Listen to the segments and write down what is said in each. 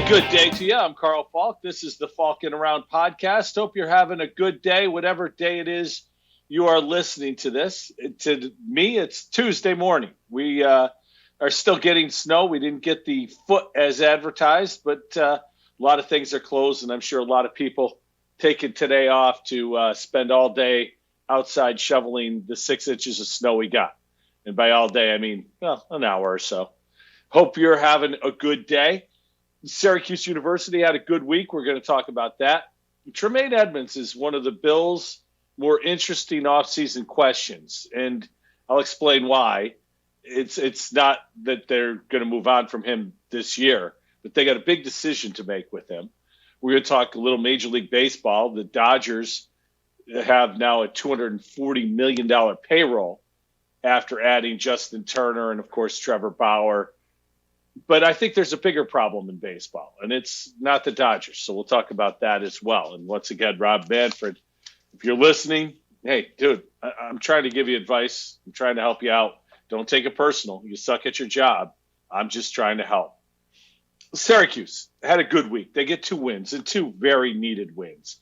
Good day to you. I'm Carl Falk. This is the Falkin Around podcast. Hope you're having a good day, whatever day it is you are listening to this. To me, it's Tuesday morning. We are still getting snow. We didn't get the foot as advertised, but a lot of things are closed, and I'm sure a lot of people taking today off to spend all day outside shoveling the 6 inches of snow we got. And by all day, I mean, well, an hour or so. Hope you're having a good day. Syracuse University had a good week. We're going to talk about that. Tremaine Edmunds is one of the Bills' more interesting offseason questions, and I'll explain why. It's not that they're going to move on from him this year, but they got a big decision to make with him. We're going to talk a little Major League Baseball. The Dodgers have now a $240 million payroll after adding Justin Turner and, of course, Trevor Bauer. But I think there's a bigger problem in baseball, and it's not the Dodgers. So we'll talk about that as well. And once again, Rob Manfred, if you're listening, hey, dude, I'm trying to give you advice. I'm trying to help you out. Don't take it personal. You suck at your job. I'm just trying to help. Syracuse had a good week. They get 2 wins, and 2 very needed wins.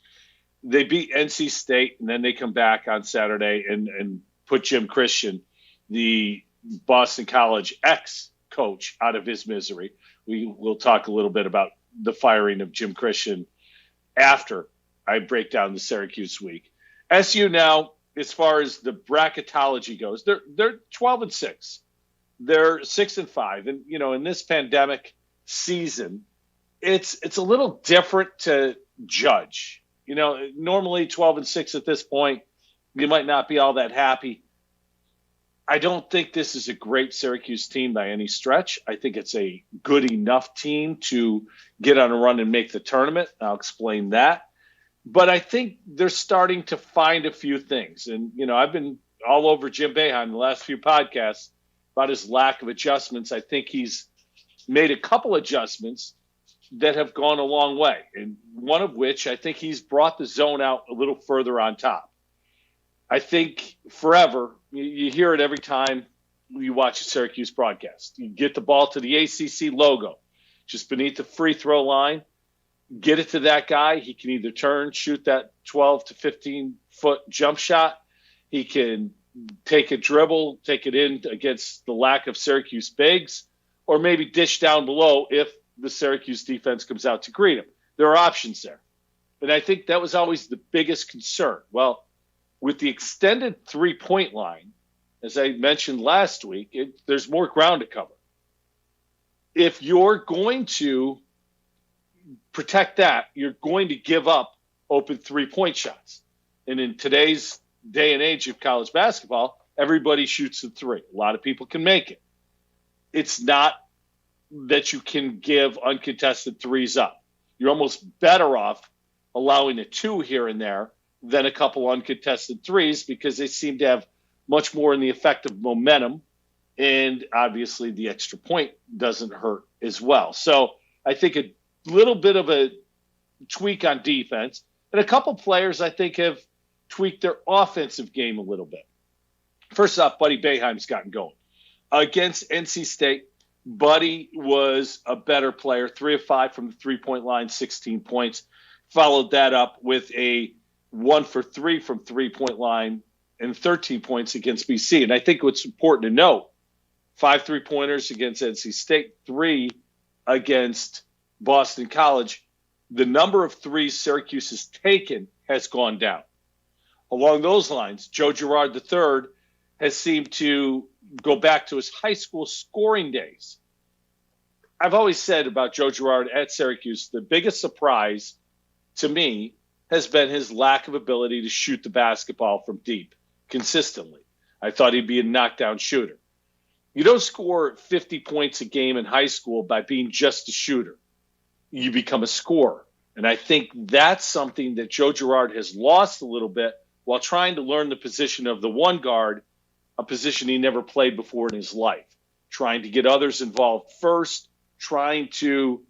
They beat NC State, and then they come back on Saturday and put Jim Christian, the Boston College ex-coach, out of his misery. We will talk a little bit about the firing of Jim Christian after I break down the Syracuse week. SU now, as far as the bracketology goes, they're 12-6. They're 6-5. And, you know, in this pandemic season, it's a little different to judge. You know, normally 12-6 at this point, you might not be all that happy. I don't think this is a great Syracuse team by any stretch. I think it's a good enough team to get on a run and make the tournament. I'll explain that. But I think they're starting to find a few things. And, you know, I've been all over Jim Boeheim the last few podcasts about his lack of adjustments. I think he's made a couple adjustments that have gone a long way. And one of which, I think he's brought the zone out a little further on top. I think forever, you hear it every time you watch a Syracuse broadcast. You get the ball to the ACC logo, just beneath the free throw line, get it to that guy. He can either turn, shoot that 12 to 15-foot jump shot. He can take a dribble, take it in against the lack of Syracuse bigs, or maybe dish down below if the Syracuse defense comes out to greet him. There are options there. But I think that was always the biggest concern. Well, with the extended three-point line, as I mentioned last week, there's more ground to cover. If you're going to protect that, you're going to give up open three-point shots. And in today's day and age of college basketball, everybody shoots the three. A lot of people can make it. It's not that you can give uncontested threes up. You're almost better off allowing a 2 here and there than a couple uncontested threes, because they seem to have much more in the effect of momentum, and obviously the extra point doesn't hurt as well. So I think a little bit of a tweak on defense, and a couple players I think have tweaked their offensive game a little bit. First off, Buddy Boeheim's gotten going. Against NC State, Buddy was a better player, 3 of 5 from the three-point line, 16 points. Followed that up with a 1 for 3 from three-point line and 13 points against BC. And I think what's important to note, 5 3-pointers against NC State, 3 against Boston College. The number of threes Syracuse has taken has gone down. Along those lines, Joe Girard III has seemed to go back to his high school scoring days. I've always said about Joe Girard at Syracuse, the biggest surprise to me has been his lack of ability to shoot the basketball from deep consistently. I thought he'd be a knockdown shooter. You don't score 50 points a game in high school by being just a shooter. You become a scorer. And I think that's something that Joe Girard has lost a little bit while trying to learn the position of the one guard, a position he never played before in his life. Trying to get others involved first, trying to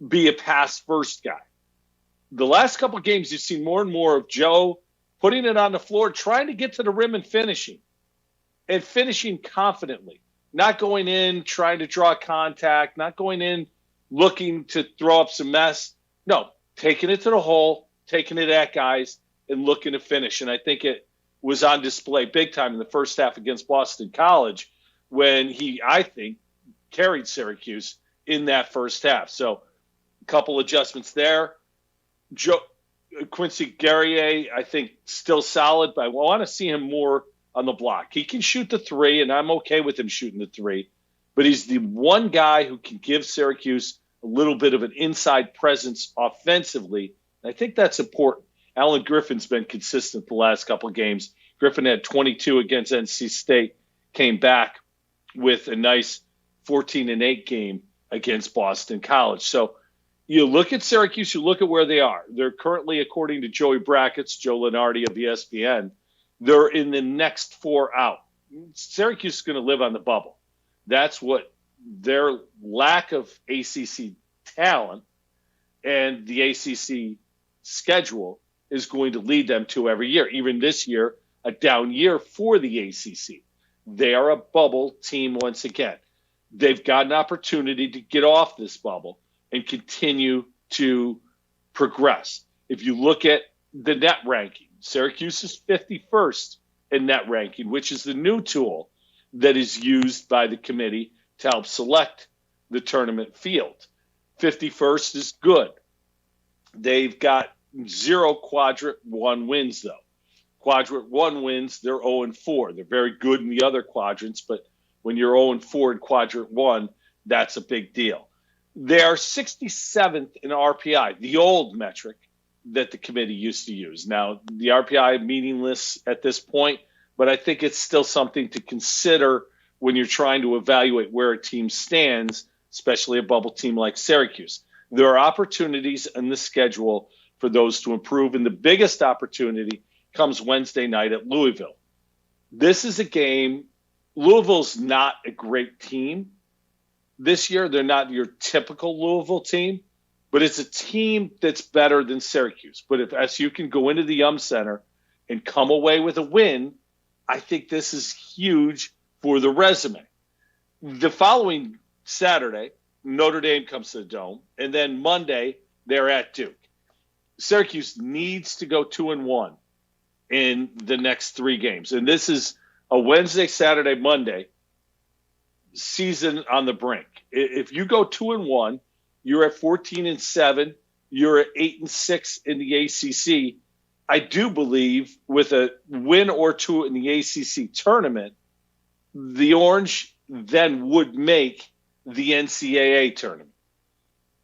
be a pass-first guy. The last couple of games, you've seen more and more of Joe putting it on the floor, trying to get to the rim and finishing confidently, not going in, trying to draw contact, not going in looking to throw up some mess. No, taking it to the hole, taking it at guys, and looking to finish. And I think it was on display big time in the first half against Boston College when he, I think, carried Syracuse in that first half. So a couple adjustments there. Quincy Guerrier, I think, still solid, but I want to see him more on the block. He can shoot the three, and I'm okay with him shooting the three, but he's the one guy who can give Syracuse a little bit of an inside presence offensively. I think that's important. Alan Griffin's been consistent the last couple of games. Griffin had 22 against NC State, came back with a nice 14-8 game against Boston College. So you look at Syracuse, you look at where they are. They're currently, according to Joey Brackett's, Joe Lenardi of ESPN, they're in the next four out. Syracuse is going to live on the bubble. That's what their lack of ACC talent and the ACC schedule is going to lead them to every year. Even this year, a down year for the ACC. They are a bubble team once again. They've got an opportunity to get off this bubble and continue to progress. If you look at the net ranking, Syracuse is 51st in net ranking, which is the new tool that is used by the committee to help select the tournament field. 51st is good. They've got 0 quadrant 1 wins, though. Quadrant 1 wins, they're 0-4. They're very good in the other quadrants, but when you're 0-4 in quadrant 1, that's a big deal. They are 67th in RPI, the old metric that the committee used to use. Now, the RPI meaningless at this point, but I think it's still something to consider when you're trying to evaluate where a team stands, especially a bubble team like Syracuse. There are opportunities in the schedule for those to improve, and the biggest opportunity comes Wednesday night at Louisville. This is a game. Louisville's not a great team this year. They're not your typical Louisville team, but it's a team that's better than Syracuse. But if SU can go into the Yum Center and come away with a win, I think this is huge for the resume. The following Saturday, Notre Dame comes to the Dome, and then Monday, they're at Duke. Syracuse needs to go 2-1 in the next 3 games. And this is a Wednesday, Saturday, Monday season on the brink. If you go 2-1, you're at 14-7, you're at 8-6 in the ACC. I do believe with a win or two in the ACC tournament, the Orange then would make the NCAA tournament.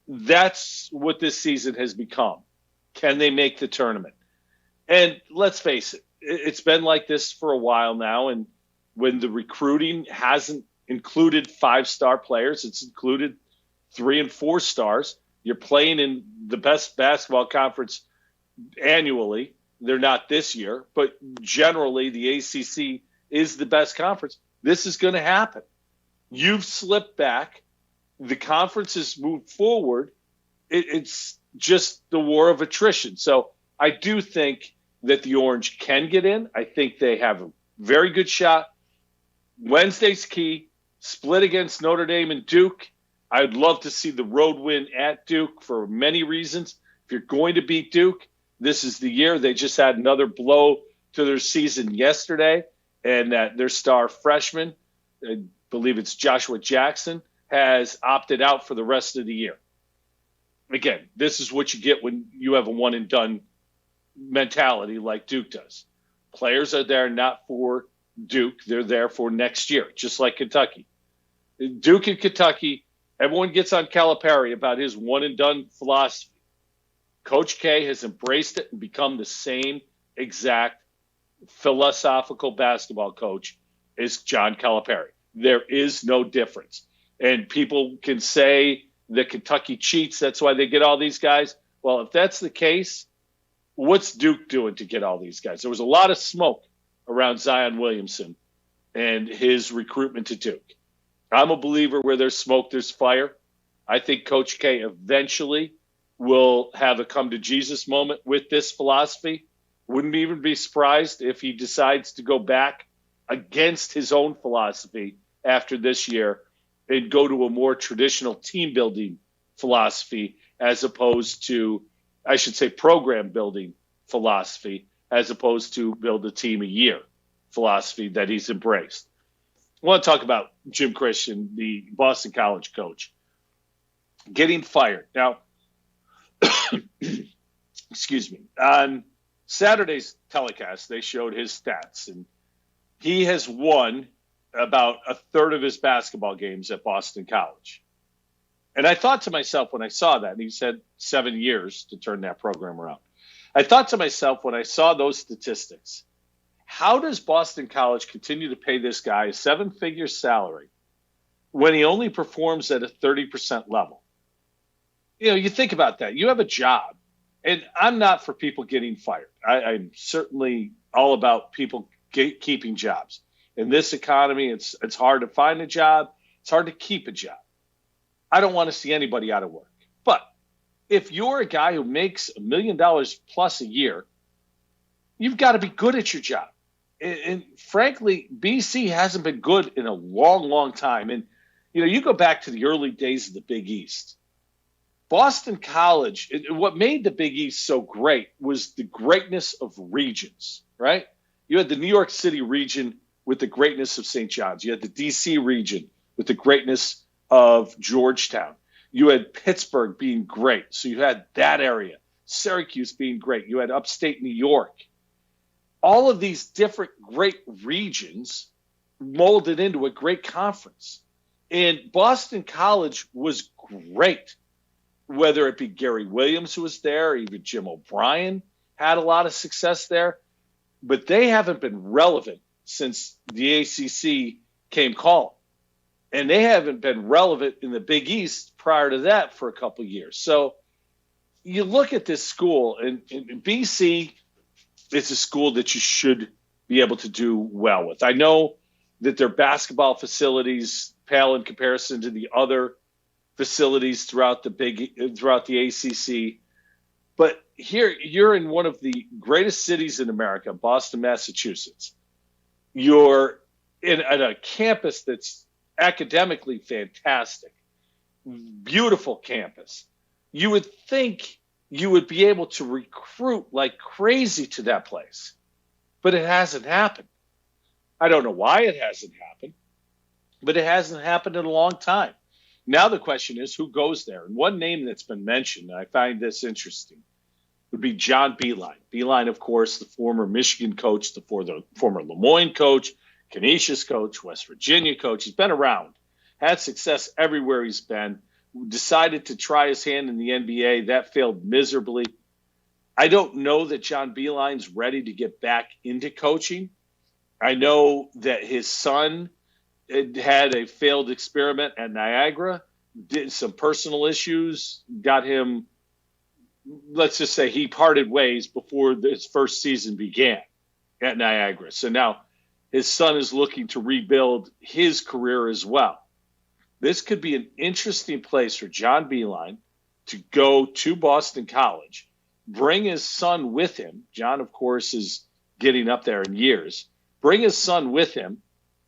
That's what this season has become. Can they make the tournament? And let's face it, it's been like this for a while now. And when the recruiting hasn't included 5-star players, it's included 3 and 4 stars. You're playing in the best basketball conference annually. They're not this year, but generally the ACC is the best conference. This is going to happen. You've slipped back. The conference has moved forward. It's just the war of attrition. So I do think that the Orange can get in. I think they have a very good shot. Wednesday's key. Split against Notre Dame and Duke. I'd love to see the road win at Duke for many reasons. If you're going to beat Duke, this is the year. They just had another blow to their season yesterday, and their star freshman, I believe it's Joshua Jackson, has opted out for the rest of the year. Again, this is what you get when you have a one-and-done mentality like Duke does. Players are there not for Duke. They're there for next year, just like Kentucky. Duke and Kentucky, everyone gets on Calipari about his one-and-done philosophy. Coach K has embraced it and become the same exact philosophical basketball coach as John Calipari. There is no difference. And people can say that Kentucky cheats, that's why they get all these guys. Well, if that's the case, what's Duke doing to get all these guys? There was a lot of smoke around Zion Williamson and his recruitment to Duke. I'm a believer where there's smoke, there's fire. I think Coach K eventually will have a come-to-Jesus moment with this philosophy. Wouldn't even be surprised if he decides to go back against his own philosophy after this year and go to a more traditional team-building philosophy as opposed to, I should say, program building philosophy as opposed to build a team a year philosophy that he's embraced. I want to talk about Jim Christian, the Boston College coach, getting fired. Now, excuse me, on Saturday's telecast, they showed his stats, and he has won about a third of his basketball games at Boston College. And I thought to myself when I saw that, and he said 7 years to turn that program around. I thought to myself when I saw those statistics, how does Boston College continue to pay this guy a 7-figure salary when he only performs at a 30% level? You know, you think about that. You have a job, and I'm not for people getting fired. I'm certainly all about people keeping jobs. In this economy, it's hard to find a job. It's hard to keep a job. I don't want to see anybody out of work. But if you're a guy who makes $1 million plus a year, you've got to be good at your job. And frankly, BC hasn't been good in a long, long time. And, you know, you go back to the early days of the Big East. Boston College, what made the Big East so great was the greatness of regions, right? You had the New York City region with the greatness of St. John's. You had the D.C. region with the greatness of Georgetown. You had Pittsburgh being great, so you had that area. Syracuse being great. You had upstate New York. All of these different great regions molded into a great conference. And Boston College was great, whether it be Gary Williams who was there, even Jim O'Brien had a lot of success there. But they haven't been relevant since the ACC came calling. And they haven't been relevant in the Big East prior to that for a couple of years. So you look at this school, and BC is a school that you should be able to do well with. I know that their basketball facilities pale in comparison to the other facilities throughout the ACC. But here, you're in one of the greatest cities in America, Boston, Massachusetts. You're at a campus that's academically fantastic, beautiful campus. You would think you would be able to recruit like crazy to that place, but it hasn't happened. I don't know why it hasn't happened, but it hasn't happened in a long time. Now the question is, who goes there? And one name that's been mentioned, and I find this interesting, would be John Beilein. Beilein, of course, the former Michigan coach, the former Lemoyne coach, Canisius coach, West Virginia coach. He's been around, had success everywhere he's been, decided to try his hand in the NBA. That failed miserably. I don't know that John Beilein's ready to get back into coaching. I know that his son had a failed experiment at Niagara, did some personal issues, got him, let's just say he parted ways before his first season began at Niagara. So now his son is looking to rebuild his career as well. This could be an interesting place for John Beilein to go to Boston College, bring his son with him. John, of course, is getting up there in years. Bring his son with him,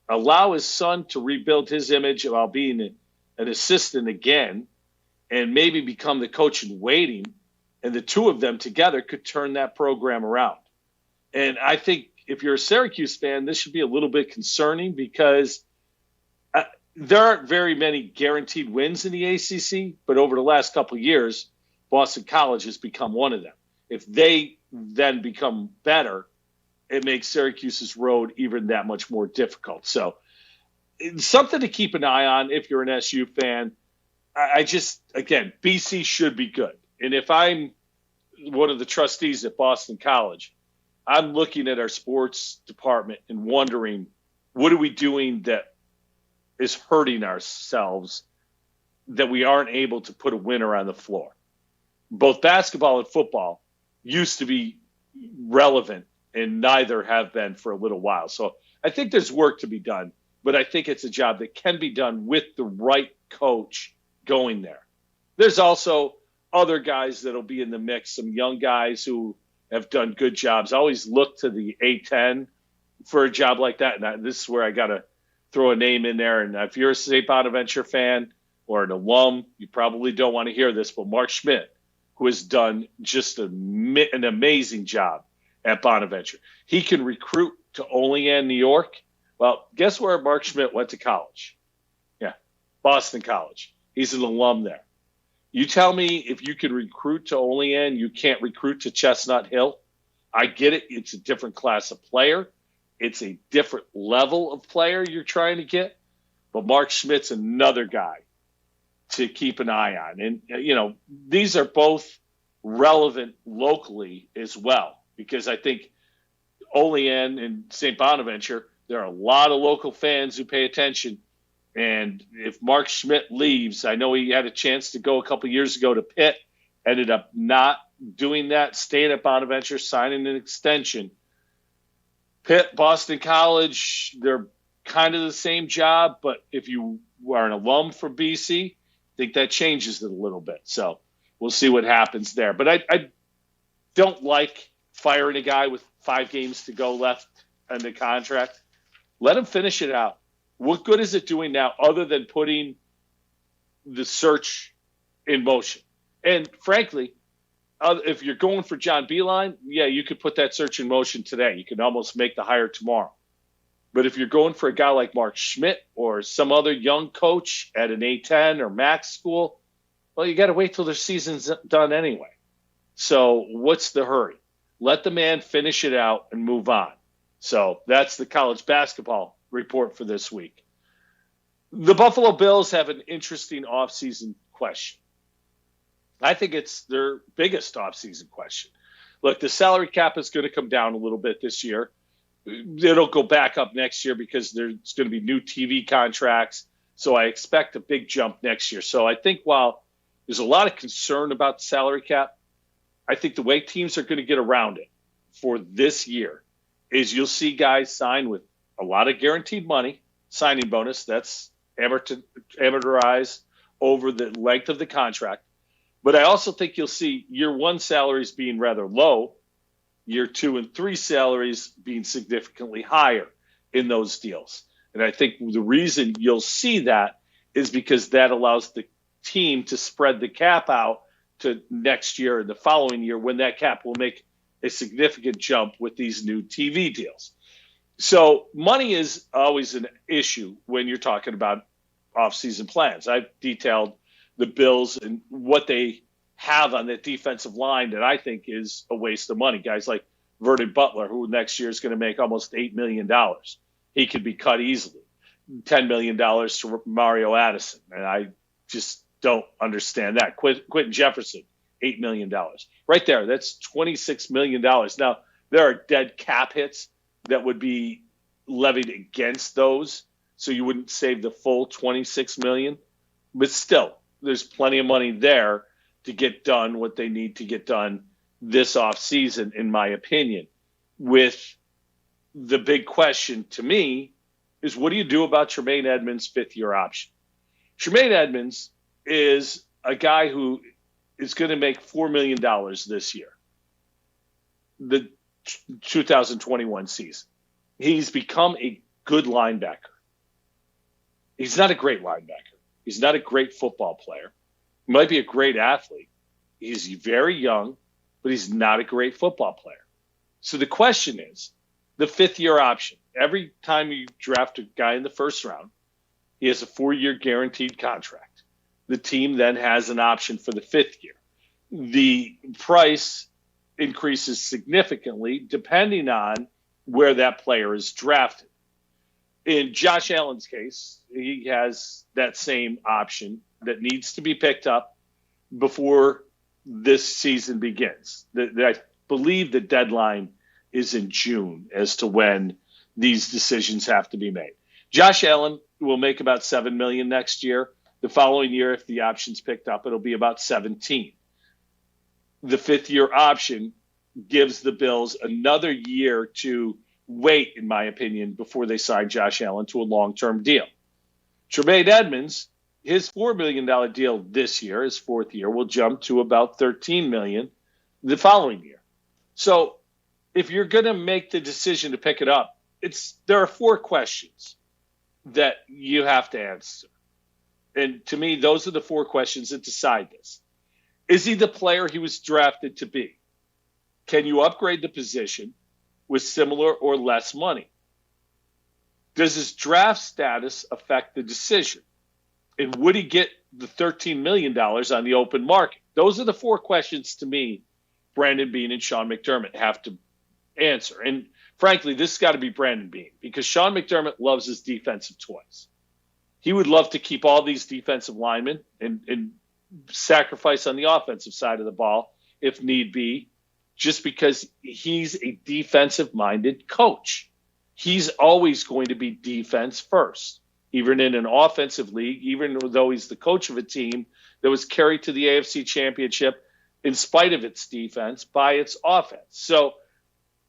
allow his son to rebuild his image while being an assistant again, and maybe become the coach in waiting. And the two of them together could turn that program around. And I think if you're a Syracuse fan, this should be a little bit concerning because there aren't very many guaranteed wins in the ACC, but over the last couple of years, Boston College has become one of them. If they then become better, it makes Syracuse's road even that much more difficult. So it's something to keep an eye on if you're an SU fan. Again, BC should be good. And if I'm one of the trustees at Boston College, I'm looking at our sports department and wondering, what are we doing that is hurting ourselves that we aren't able to put a winner on the floor? Both basketball and football used to be relevant, and neither have been for a little while. So I think there's work to be done, but I think it's a job that can be done with the right coach going there. There's also other guys that'll be in the mix, some young guys who have done good jobs. I always look to the A-10 for a job like that, and this is where I got to throw a name in there. And if you're a St. Bonaventure fan or an alum, you probably don't want to hear this, but Mark Schmidt, who has done just an amazing job at Bonaventure. He can recruit to Olean, New York. Well, guess where Mark Schmidt went to college? Yeah, Boston College. He's an alum there. You tell me if you can recruit to Olean, you can't recruit to Chestnut Hill. I get it. It's a different class of player. It's a different level of player you're trying to get. But Mark Schmidt's another guy to keep an eye on. And, these are both relevant locally as well, because I think Olean and St. Bonaventure, there are a lot of local fans who pay attention. And if Mark Schmidt leaves, I know he had a chance to go a couple years ago to Pitt, ended up not doing that, staying at Bonaventure, signing an extension. Pitt, Boston College, they're kind of the same job, but if you are an alum from BC, I think that changes it a little bit. So we'll see what happens there. But I don't like firing a guy with 5 games to go left in the contract. Let him finish it out. What good is it doing now other than putting the search in motion? And frankly, if you're going for John Beilein, yeah, you could put that search in motion today. You can almost make the hire tomorrow. But if you're going for a guy like Mark Schmidt or some other young coach at an A-10 or max school, well, you got to wait till their season's done anyway. So what's the hurry? Let the man finish it out and move on. So that's the college basketball report for this week. The Buffalo Bills have an interesting offseason question. I think it's their biggest offseason question. Look, the salary cap is going to come down a little bit this year. It'll go back up next year because there's going to be new TV contracts. So I expect a big jump next year. So I think while there's a lot of concern about the salary cap, I think the way teams are going to get around it for this year is you'll see guys sign with a lot of guaranteed money, signing bonus. That's amortized over the length of the contract. But I also think you'll see year 1 salaries being rather low, year 2 and 3 salaries being significantly higher in those deals. And I think the reason you'll see that is because that allows the team to spread the cap out to next year and the following year when that cap will make a significant jump with these new TV deals. So money is always an issue when you're talking about off-season plans. I've detailed the Bills and what they have on that defensive line that I think is a waste of money. Guys like Vernon Butler, who next year is going to make almost $8 million. He could be cut easily. $10 million to Mario Addison. And I just don't understand that. Quentin Jefferson, $8 million. Right there, that's $26 million. Now, there are dead cap hits that would be levied against those, so you wouldn't save the full $26 million. But still, there's plenty of money there to get done what they need to get done this offseason, in my opinion. With the big question to me is, what do you do about Tremaine Edmunds' 5th-year option? Tremaine Edmunds is a guy who is going to make $4 million this year, the 2021 season. He's become a good linebacker. He's not a great linebacker. He's not a great football player. He might be a great athlete. He's very young, but he's not a great football player. So the question is, the 5th-year option. Every time you draft a guy in the first round, he has a 4-year guaranteed contract. The team then has an option for the 5th year. The price increases significantly depending on where that player is drafted. In Josh Allen's case, he has that same option that needs to be picked up before this season begins. I believe the deadline is in June as to when these decisions have to be made. Josh Allen will make about $7 million next year. The following year, if the option's picked up, it'll be about 17. The 5th-year option gives the Bills another year to wait, in my opinion, before they sign Josh Allen to a long-term deal. Tremaine Edmunds, his $4 million deal this year, his 4th year, will jump to about $13 million the following year. So if you're going to make the decision to pick it up, there are 4 questions that you have to answer. And to me, those are the four questions that decide this. Is he the player he was drafted to be? Can you upgrade the position with similar or less money? Does his draft status affect the decision? And would he get the $13 million on the open market? Those are the four questions to me Brandon Beane and Sean McDermott have to answer. And frankly, this has got to be Brandon Beane because Sean McDermott loves his defensive toys. He would love to keep all these defensive linemen and sacrifice on the offensive side of the ball if need be, just because he's a defensive-minded coach. He's always going to be defense first, even in an offensive league, even though he's the coach of a team that was carried to the AFC Championship in spite of its defense by its offense. So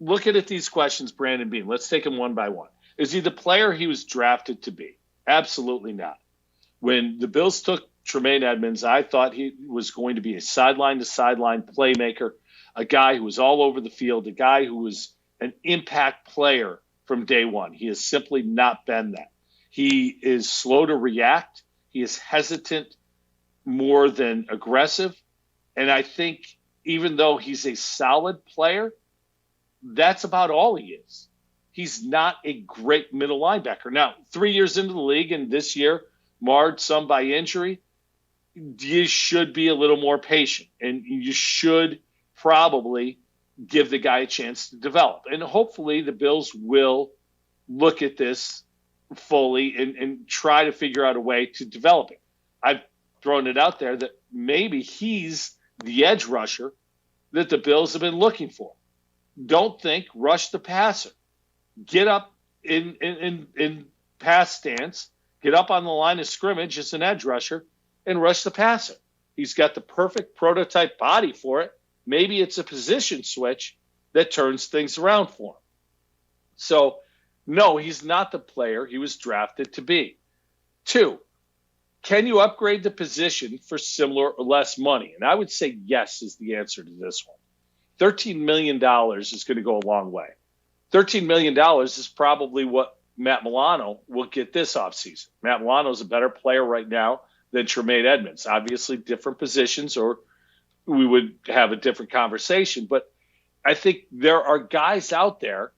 looking at these questions, Brandon Beane, let's take them one by one. Is he the player he was drafted to be? Absolutely not. When the Bills took Tremaine Edmunds, I thought he was going to be a sideline-to-sideline playmaker, a guy who was all over the field, a guy who was an impact player from day one. He has simply not been that. He is slow to react. He is hesitant more than aggressive. And I think even though he's a solid player, that's about all he is. He's not a great middle linebacker. Now, 3 years into the league and this year marred some by injury, you should be a little more patient and you should probably give the guy a chance to develop. And hopefully the Bills will look at this fully and try to figure out a way to develop it. I've thrown it out there that maybe he's the edge rusher that the Bills have been looking for. Don't think rush the passer. Get up in pass stance, get up on the line of scrimmage as an edge rusher, and rush the passer. He's got the perfect prototype body for it. Maybe it's a position switch that turns things around for him. So, no, he's not the player he was drafted to be. 2, can you upgrade the position for similar or less money? And I would say yes is the answer to this one. $13 million is going to go a long way. $13 million is probably what Matt Milano will get this offseason. Matt Milano is a better player right now than Tremaine Edmunds. Obviously, different positions, or we would have a different conversation. But I think there are guys out there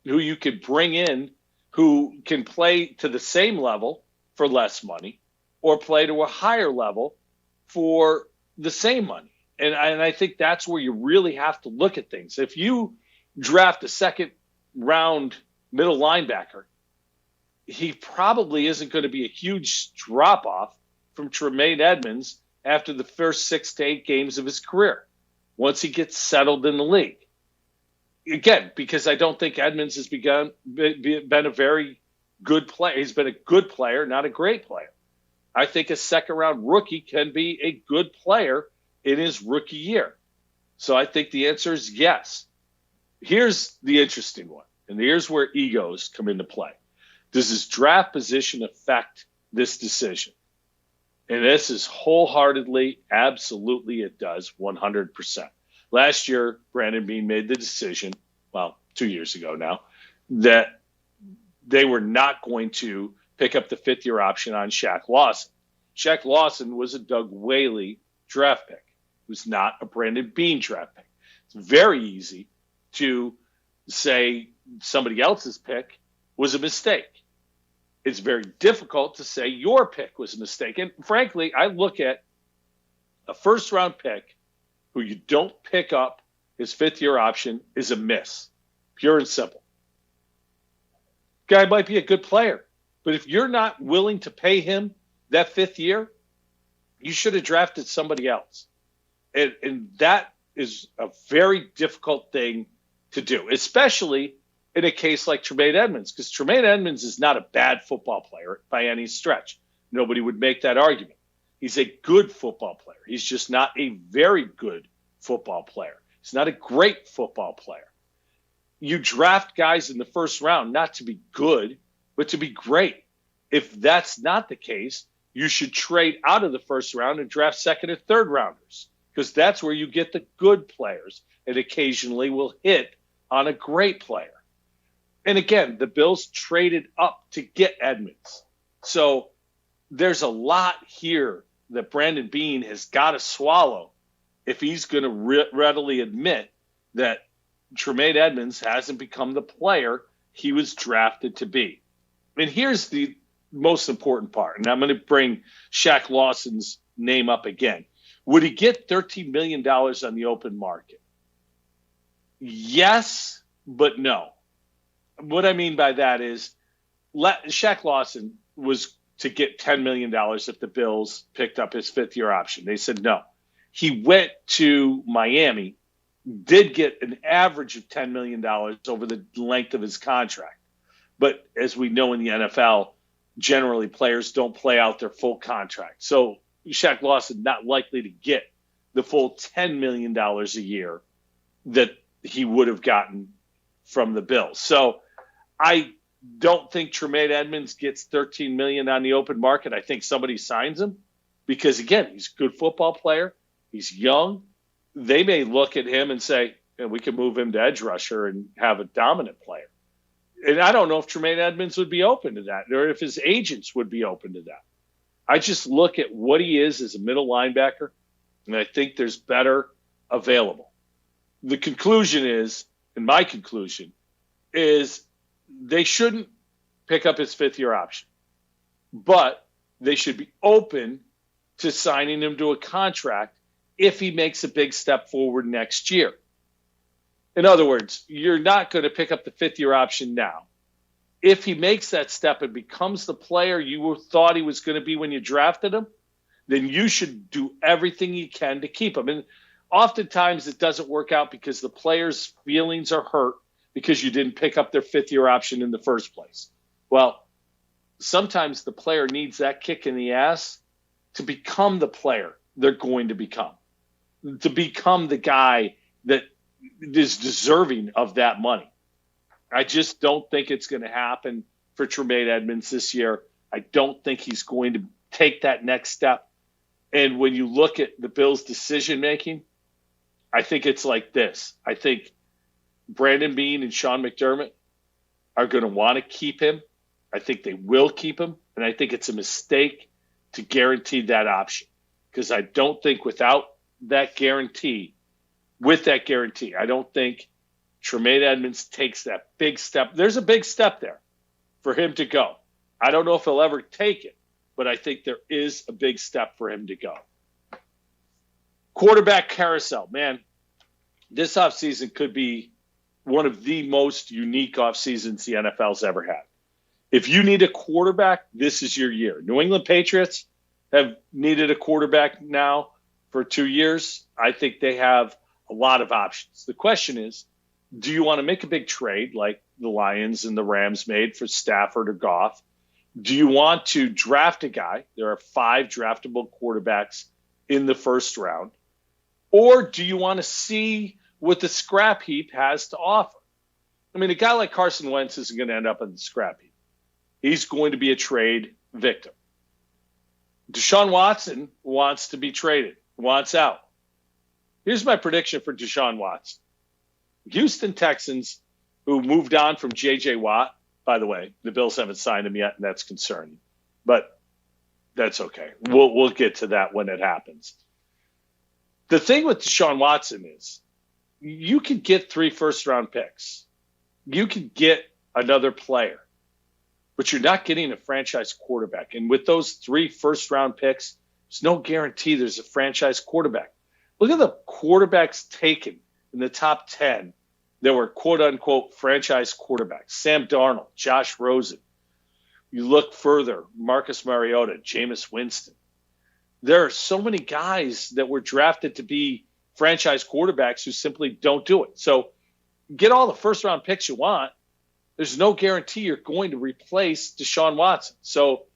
who you could bring in who can play to the same level for less money or play to a higher level for the same money. And I think that's where you really have to look at things. If you draft a second-round middle linebacker, he probably isn't going to be a huge drop-off from Tremaine Edmunds after the first 6 to 8 games of his career, once he gets settled in the league. Again, because I don't think Edmunds has been a very good player. He's been a good player, not a great player. I think a second-round rookie can be a good player in his rookie year. So I think the answer is yes. Here's the interesting one, and here's where egos come into play. Does his draft position affect this decision? And this is wholeheartedly, absolutely it does, 100%. Last year, Brandon Beane made the decision, 2 years ago now, that they were not going to pick up the 5th-year option on Shaq Lawson. Shaq Lawson was a Doug Whaley draft pick. It was not a Brandon Beane draft pick. It's very easy to say somebody else's pick was a mistake. It's very difficult to say your pick was a mistake. And frankly, I look at a first-round pick who you don't pick up his 5th-year option is a miss, pure and simple. Guy might be a good player, but if you're not willing to pay him that 5th year, you should have drafted somebody else. And that is a very difficult thing to do, especially in a case like Tremaine Edmunds, because Tremaine Edmunds is not a bad football player by any stretch. Nobody would make that argument. He's a good football player. He's just not a very good football player. He's not a great football player. You draft guys in the first round not to be good, but to be great. If that's not the case, you should trade out of the first round and draft second and third rounders, because that's where you get the good players and occasionally will hit on a great player. And again, the Bills traded up to get Edmunds. So there's a lot here that Brandon Beane has got to swallow if he's going to readily admit that Tremaine Edmunds hasn't become the player he was drafted to be. And here's the most important part, and I'm going to bring Shaq Lawson's name up again. Would he get $13 million on the open market? Yes, but no. What I mean by that is Shaq Lawson was to get $10 million if the Bills picked up his fifth-year option. They said no. He went to Miami, did get an average of $10 million over the length of his contract. But as we know in the NFL, generally players don't play out their full contract. So Shaq Lawson not likely to get the full $10 million a year that he would have gotten from the Bills. So I don't think Tremaine Edmunds gets $13 million on the open market. I think somebody signs him because, again, he's a good football player. He's young. They may look at him and say, we can move him to edge rusher and have a dominant player. And I don't know if Tremaine Edmunds would be open to that or if his agents would be open to that. I just look at what he is as a middle linebacker, and I think there's better available. The conclusion is, and my conclusion, is they shouldn't pick up his fifth-year option, but they should be open to signing him to a contract if he makes a big step forward next year. In other words, you're not going to pick up the fifth-year option now. If he makes that step and becomes the player you thought he was going to be when you drafted him, then you should do everything you can to keep him. And oftentimes it doesn't work out because the player's feelings are hurt because you didn't pick up their fifth-year option in the first place. Well, sometimes the player needs that kick in the ass to become the player they're going to become the guy that is deserving of that money. I just don't think it's going to happen for Tremaine Edmunds this year. I don't think he's going to take that next step. And when you look at the Bills' decision-making, I think it's like this. I think Brandon Beane and Sean McDermott are going to want to keep him. I think they will keep him. And I think it's a mistake to guarantee that option because I don't think with that guarantee, I don't think Tremaine Edmunds takes that big step. There's a big step there for him to go. I don't know if he'll ever take it, but I think there is a big step for him to go. Quarterback carousel. Man, this offseason could be one of the most unique offseasons the NFL's ever had. If you need a quarterback, this is your year. New England Patriots have needed a quarterback now for 2 years. I think they have a lot of options. The question is, do you want to make a big trade like the Lions and the Rams made for Stafford or Goff? Do you want to draft a guy? There are 5 draftable quarterbacks in the first round. Or do you want to see what the scrap heap has to offer? I mean, a guy like Carson Wentz isn't going to end up in the scrap heap. He's going to be a trade victim. Deshaun Watson wants to be traded, wants out. Here's my prediction for Deshaun Watson. Houston Texans, who moved on from J.J. Watt, by the way, the Bills haven't signed him yet, and that's concerning. But that's okay. We'll get to that when it happens. The thing with Deshaun Watson is you can get 3 first-round picks. You can get another player. But you're not getting a franchise quarterback. And with those 3 first-round picks, there's no guarantee there's a franchise quarterback. Look at the quarterbacks taken in the top 10 that were quote-unquote franchise quarterbacks. Sam Darnold, Josh Rosen. You look further, Marcus Mariota, Jameis Winston. There are so many guys that were drafted to be franchise quarterbacks who simply don't do it. So get all the first-round picks you want. There's no guarantee you're going to replace Deshaun Watson. So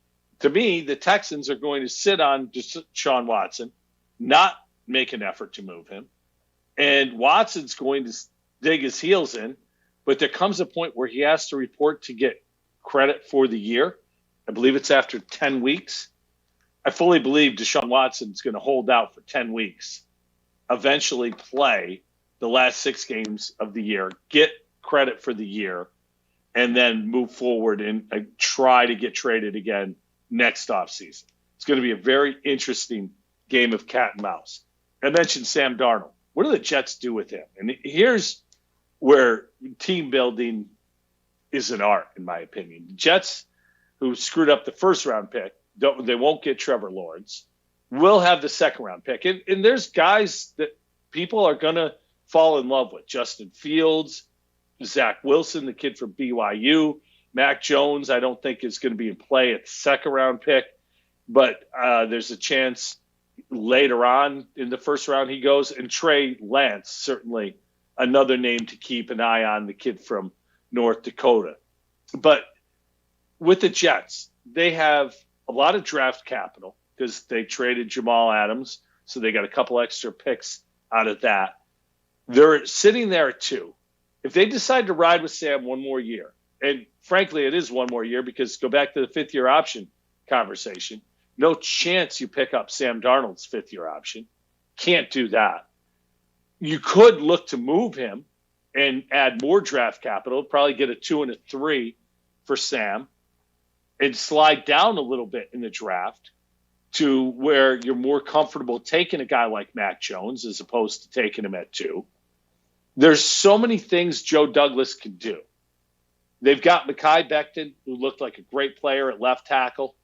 to me, the Texans are going to sit on Deshaun Watson, not make an effort to move him. And Watson's going to dig his heels in, but there comes a point where he has to report to get credit for the year. I believe it's after 10 weeks. I fully believe Deshaun Watson's going to hold out for 10 weeks, eventually play the last 6 games of the year, get credit for the year, and then move forward and try to get traded again next offseason. It's going to be a very interesting game of cat and mouse. I mentioned Sam Darnold. What do the Jets do with him? And here's where team building is an art, in my opinion. The Jets, who screwed up the first-round pick, they won't get Trevor Lawrence, will have the second-round pick. And there's guys that people are going to fall in love with. Justin Fields, Zach Wilson, the kid from BYU, Mac Jones, I don't think is going to be in play at the second-round pick. But there's a chance later on in the first round he goes. And Trey Lance, certainly another name to keep an eye on, the kid from North Dakota. But with the Jets, they have a lot of draft capital because they traded Jamal Adams, so they got a couple extra picks out of that. They're sitting there at 2. If they decide to ride with Sam one more year, and frankly, it is one more year because go back to the fifth-year option conversation, no chance you pick up Sam Darnold's fifth-year option. Can't do that. You could look to move him and add more draft capital, probably get a 2 and a 3 for Sam, and slide down a little bit in the draft to where you're more comfortable taking a guy like Mac Jones as opposed to taking him at 2. There's so many things Joe Douglas can do. They've got Mekhi Becton, who looked like a great player at left tackle.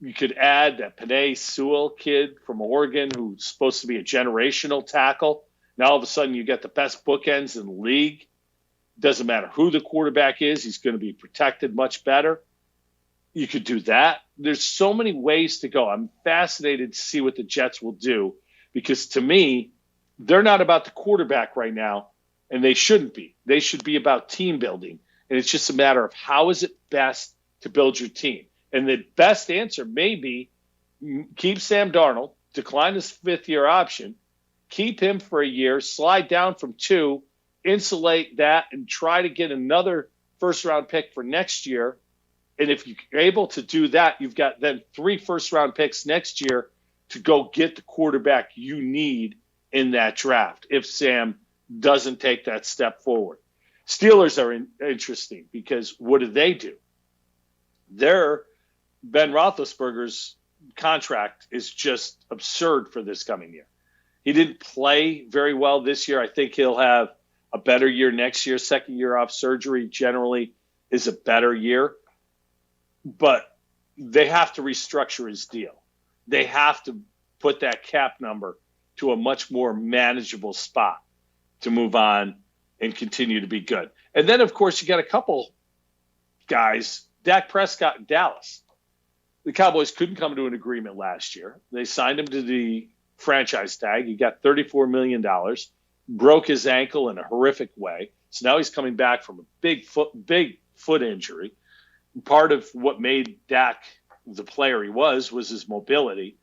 You could add that Penei Sewell kid from Oregon, who's supposed to be a generational tackle. Now all of a sudden you get the best bookends in the league. Doesn't matter who the quarterback is, he's going to be protected much better. You could do that. There's so many ways to go. I'm fascinated to see what the Jets will do because to me, they're not about the quarterback right now, and they shouldn't be. They should be about team building, and it's just a matter of how is it best to build your team. And the best answer may be keep Sam Darnold, decline his fifth-year option, keep him for a year, slide down from 2, insulate that, and try to get another first-round pick for next year. And if you're able to do that, you've got then 3 first-round picks next year to go get the quarterback you need in that draft if Sam doesn't take that step forward. Steelers are interesting because what do? Ben Roethlisberger's contract is just absurd for this coming year. He didn't play very well this year. I think he'll have a better year next year. Second year off surgery generally is a better year. But they have to restructure his deal. They have to put that cap number to a much more manageable spot to move on and continue to be good. And then, of course, you got a couple guys, Dak Prescott in Dallas. The Cowboys couldn't come to an agreement last year. They signed him to the franchise tag. He got $34 million, broke his ankle in a horrific way. So now he's coming back from a big foot injury. Part of what made Dak the player he was his mobility.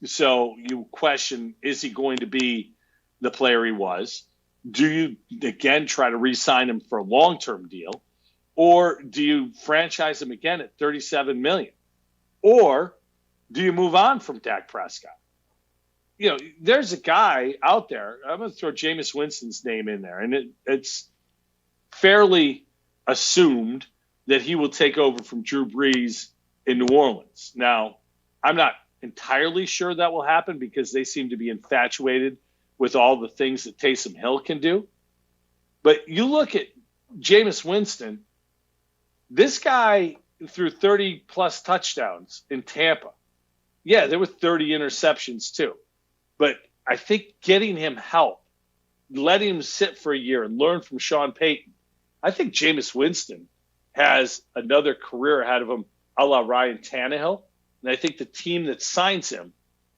So you question, is he going to be the player he was? Do you, again, try to re-sign him for a long-term deal? Or do you franchise him again at $37 million? Or do you move on from Dak Prescott? You know, there's a guy out there. I'm going to throw Jameis Winston's name in there. And it's fairly assumed that he will take over from Drew Brees in New Orleans. Now, I'm not entirely sure that will happen because they seem to be infatuated with all the things that Taysom Hill can do. But you look at Jameis Winston, this guy threw 30-plus touchdowns in Tampa. Yeah, there were 30 interceptions too. But I think getting him help, letting him sit for a year and learn from Sean Payton, I think Jameis Winston has another career ahead of him a la Ryan Tannehill. And I think the team that signs him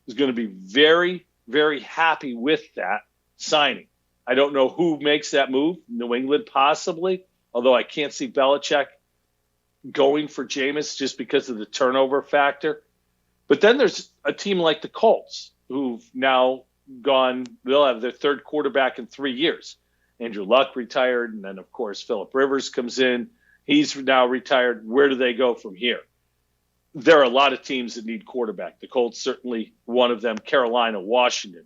is going to be very, very happy with that signing. I don't know who makes that move. New England possibly, although I can't see Belichick going for Jameis just because of the turnover factor. But then there's a team like the Colts who've now gone, they'll have their third quarterback in 3 years. Andrew Luck retired, and then, of course, Phillip Rivers comes in. He's now retired. Where do they go from here? There are a lot of teams that need quarterback. The Colts certainly one of them. Carolina, Washington.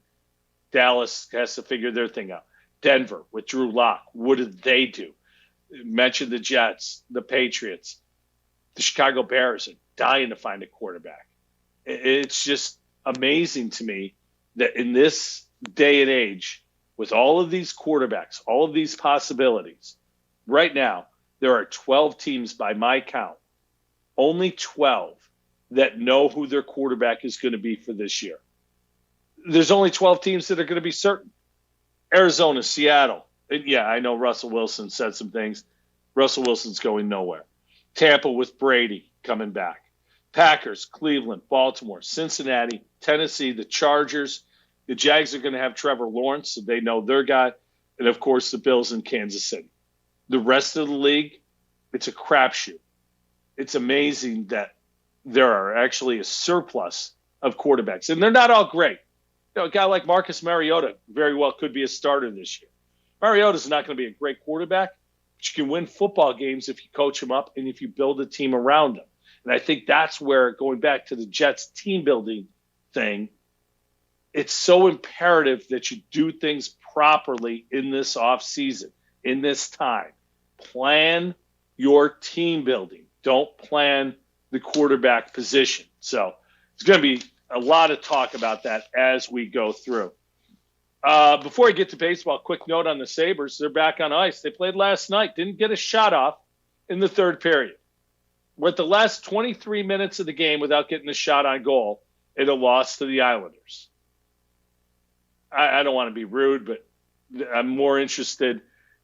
Dallas has to figure their thing out. Denver with Drew Lock. What did they do? Mention the Jets, the Patriots, the Chicago Bears, and dying to find a quarterback. It's just amazing to me that in this day and age, with all of these quarterbacks, all of these possibilities, right now, there are 12 teams by my count, only 12 that know who their quarterback is going to be for this year. There's only 12 teams that are going to be certain. Arizona, Seattle. And yeah, I know Russell Wilson said some things. Russell Wilson's going nowhere. Tampa with Brady coming back. Packers, Cleveland, Baltimore, Cincinnati, Tennessee, the Chargers. The Jags are going to have Trevor Lawrence, so they know their guy. And, of course, the Bills in Kansas City. The rest of the league, it's a crapshoot. It's amazing that there are actually a surplus of quarterbacks. And they're not all great. You know, a guy like Marcus Mariota very well could be a starter this year. Mariota's not going to be a great quarterback, but you can win football games if you coach him up and if you build a team around him. And I think that's where, going back to the Jets team building thing, it's so imperative that you do things properly in this offseason, in this time. Plan your team building. Don't plan the quarterback position. So it's going to be a lot of talk about that as we go through. Before I get to baseball, quick note on the Sabres. They're back on ice. They played last night. Didn't get a shot off in the third period. We're at the last 23 minutes of the game without getting a shot on goal in a loss to the Islanders. I don't want to be rude, but I'm more interested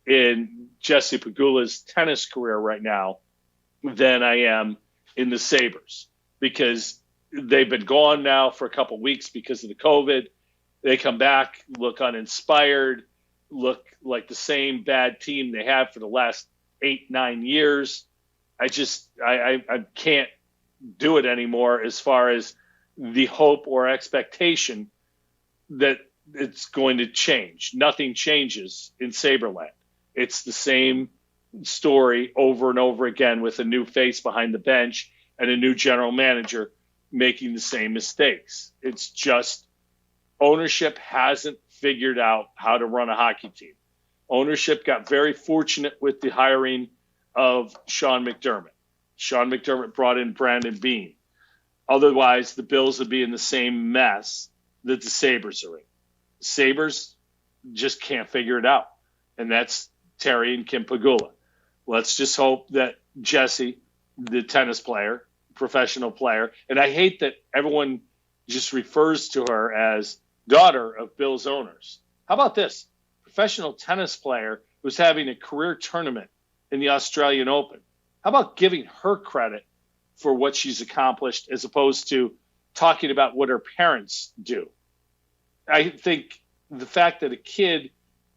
in Jesse Pegula's tennis career right now than I am in the Sabres, because they've been gone now for a couple of weeks because of the COVID. They come back, look uninspired, look like the same bad team they had for the last 8-9 years. I can't do it anymore as far as the hope or expectation that it's going to change. Nothing changes in Saberland. It's the same story over and over again with a new face behind the bench and a new general manager making the same mistakes. It's just ownership hasn't figured out how to run a hockey team. Ownership got very fortunate with the hiring of Sean McDermott. Sean McDermott brought in Brandon Beane. Otherwise, the Bills would be in the same mess that the Sabres are in. The Sabres just can't figure it out. And that's Terry and Kim Pegula. Let's just hope that Jesse, the tennis player, professional player, and I hate that everyone just refers to her as daughter of Bills owners. How about this? Professional tennis player who's having a career tournament in the Australian Open. How about giving her credit for what she's accomplished as opposed to talking about what her parents do? I think the fact that a kid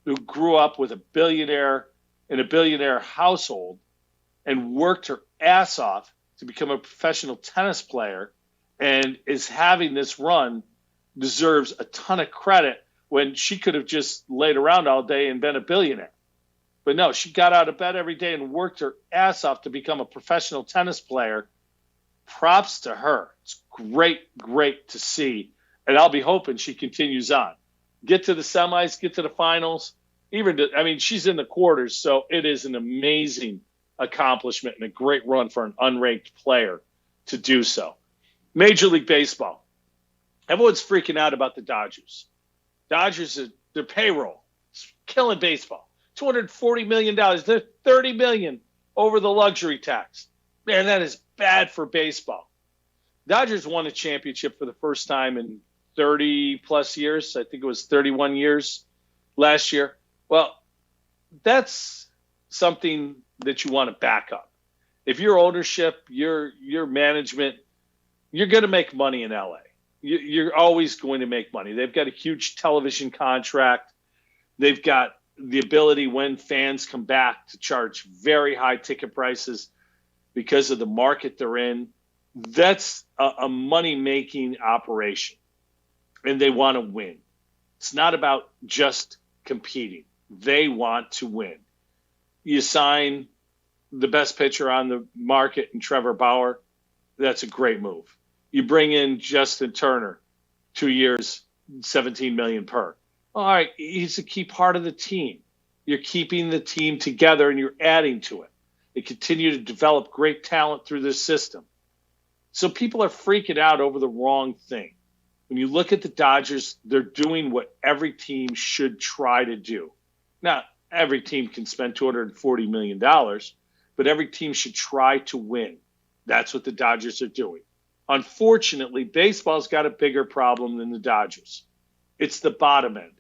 who grew up with a billionaire in a billionaire household and worked her ass off to become a professional tennis player and is having this run deserves a ton of credit when she could have just laid around all day and been a billionaire. But no, she got out of bed every day and worked her ass off to become a professional tennis player. Props to her. It's great to see. And I'll be hoping she continues on. Get to the semis, get to the finals. She's in the quarters, so it is an amazing accomplishment and a great run for an unranked player to do so. Major League Baseball. Everyone's freaking out about the Dodgers. Dodgers, their payroll is killing baseball. $240 million. They're $30 million over the luxury tax. Man, that is bad for baseball. Dodgers won a championship for the first time in 30-plus years. I think it was 31 years last year. Well, that's something that you want to back up. If your ownership, your management, you're going to make money in LA. You're always going to make money. They've got a huge television contract. They've got the ability when fans come back to charge very high ticket prices because of the market they're in. That's a money-making operation, and they want to win. It's not about just competing. They want to win. You sign the best pitcher on the market in Trevor Bauer, that's a great move. You bring in Justin Turner, 2 years, $17 million per. All right, he's a key part of the team. You're keeping the team together and you're adding to it. They continue to develop great talent through this system. So people are freaking out over the wrong thing. When you look at the Dodgers, they're doing what every team should try to do. Now, every team can spend $240 million, but every team should try to win. That's what the Dodgers are doing. Unfortunately, baseball's got a bigger problem than the Dodgers. It's the bottom end.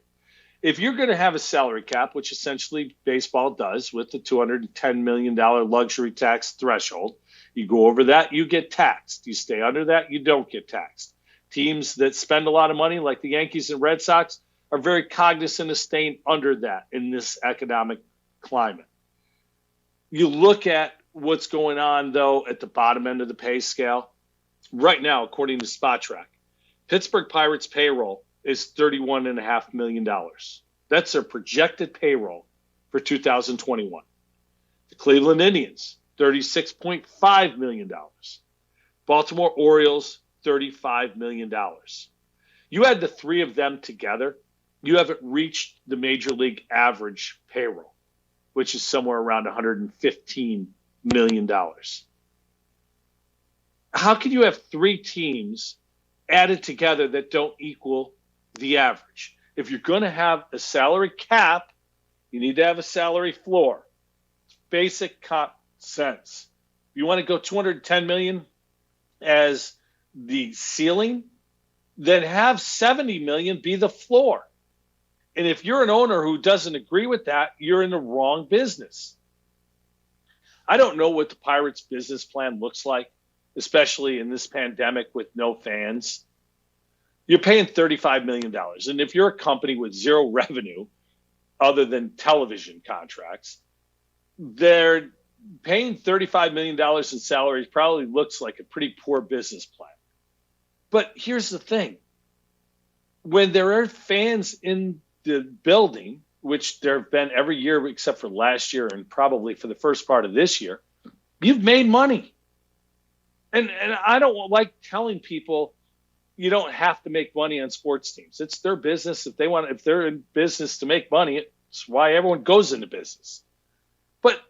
If you're going to have a salary cap, which essentially baseball does with the $210 million luxury tax threshold, you go over that, you get taxed. You stay under that, you don't get taxed. Teams that spend a lot of money, like the Yankees and Red Sox, are very cognizant of staying under that in this economic climate. You look at what's going on, though, at the bottom end of the pay scale. Right now, according to SpotTrack, Pittsburgh Pirates payroll is $31.5 million. That's their projected payroll for 2021. The Cleveland Indians, $36.5 million. Baltimore Orioles, $35 million. You add the three of them together, you haven't reached the major league average payroll, which is somewhere around $115 million. How can you have three teams added together that don't equal the average? If you're going to have a salary cap, you need to have a salary floor. It's basic common sense. If you want to go $210 million as the ceiling, then have $70 million be the floor. And if you're an owner who doesn't agree with that, you're in the wrong business. I don't know what the Pirates' business plan looks like, especially in this pandemic with no fans. You're paying $35 million. And if you're a company with zero revenue other than television contracts, they're paying $35 million in salaries probably looks like a pretty poor business plan. But here's the thing. When there are fans in the building, which there have been every year except for last year and probably for the first part of this year, you've made money. And I don't like telling people you don't have to make money on sports teams. It's their business. If they're in business to make money, it's why everyone goes into business. But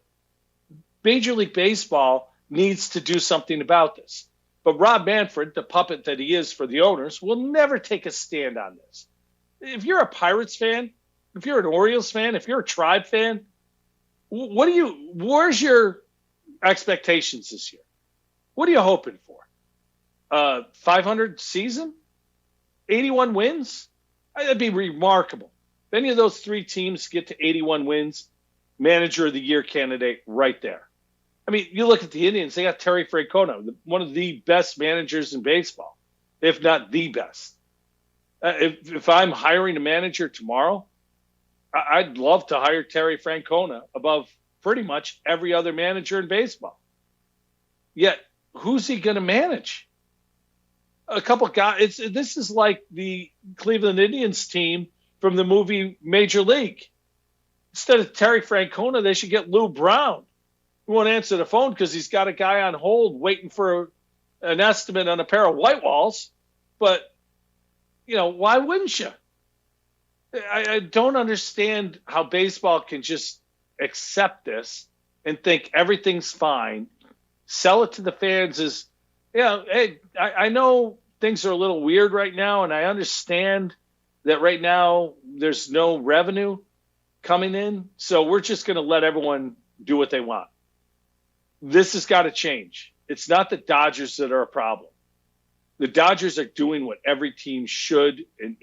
Major League Baseball needs to do something about this. But Rob Manfred, the puppet that he is for the owners, will never take a stand on this. If you're a Pirates fan, if you're an Orioles fan, if you're a Tribe fan, where's your expectations this year? What are you hoping for? 500 season? 81 wins? That'd be remarkable. If any of those three teams get to 81 wins, manager of the year candidate right there. I mean, you look at the Indians, they got Terry Francona, one of the best managers in baseball, if not the best. If I'm hiring a manager tomorrow, I'd love to hire Terry Francona above pretty much every other manager in baseball. Yet, who's he going to manage? A couple of guys. This is like the Cleveland Indians team from the movie Major League. Instead of Terry Francona, they should get Lou Brown. He won't answer the phone because he's got a guy on hold waiting for an estimate on a pair of white walls. But, why wouldn't you? I don't understand how baseball can just accept this and think everything's fine. Sell it to the fans as, hey, I know things are a little weird right now, and I understand that right now there's no revenue coming in, so we're just going to let everyone do what they want. This has got to change. It's not the Dodgers that are a problem. The Dodgers are doing what every team should and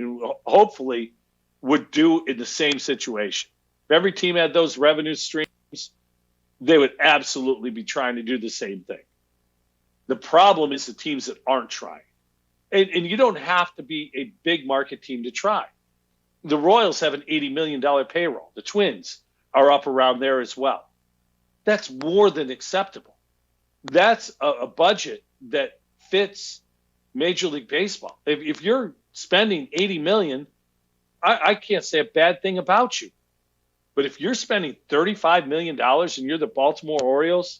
hopefully would do in the same situation. If every team had those revenue streams, they would absolutely be trying to do the same thing. The problem is the teams that aren't trying. And you don't have to be a big market team to try. The Royals have an $80 million payroll. The Twins are up around there as well. That's more than acceptable. That's a budget that fits Major League Baseball. If you're spending $80 million, I can't say a bad thing about you. But if you're spending $35 million and you're the Baltimore Orioles,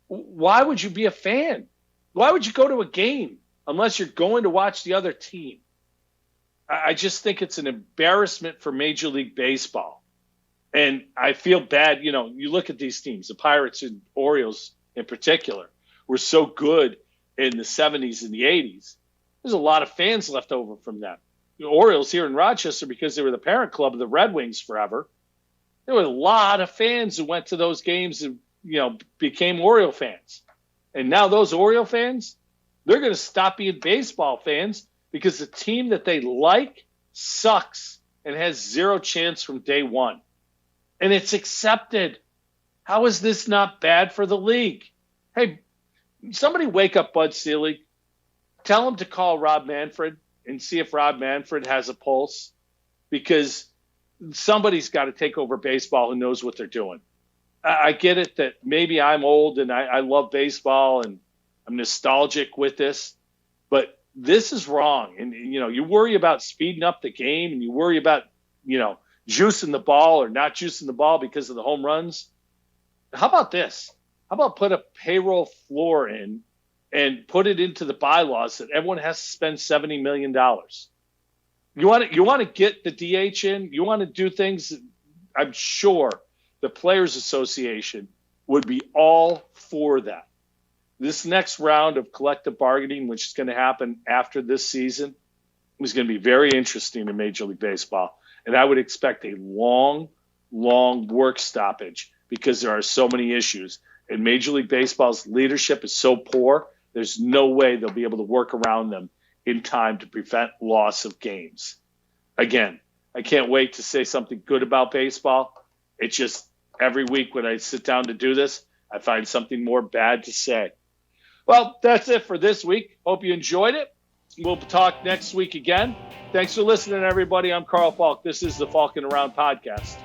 why would you be a fan? Why would you go to a game unless you're going to watch the other team? I just think it's an embarrassment for Major League Baseball. And I feel bad. You look at these teams, the Pirates and Orioles in particular, were so good in the 70s and the 80s, there's a lot of fans left over from them. The Orioles here in Rochester, because they were the parent club of the Red Wings forever, there were a lot of fans who went to those games and, became Oriole fans. And now those Oriole fans, they're going to stop being baseball fans because the team that they like sucks and has zero chance from day one. And it's accepted. How is this not bad for the league? Hey, somebody wake up Bud Selig. Tell him to call Rob Manfred and see if Rob Manfred has a pulse, because somebody's got to take over baseball who knows what they're doing. I get it that maybe I'm old and I love baseball and I'm nostalgic with this, but this is wrong. And, you worry about speeding up the game and you worry about, juicing the ball or not juicing the ball because of the home runs. How about this? How about put a payroll floor in and put it into the bylaws that everyone has to spend $70 million? You want to get the DH in? You want to do things? I'm sure the Players Association would be all for that. This next round of collective bargaining, which is going to happen after this season, is going to be very interesting in Major League Baseball. And I would expect a long, long work stoppage because there are so many issues. And Major League Baseball's leadership is so poor, there's no way they'll be able to work around them in time to prevent loss of games. Again, I can't wait to say something good about baseball. It's just every week when I sit down to do this, I find something more bad to say. Well, that's it for this week. Hope you enjoyed it. We'll talk next week again. Thanks for listening, everybody. I'm Carl Falk. This is the Falkin Around podcast.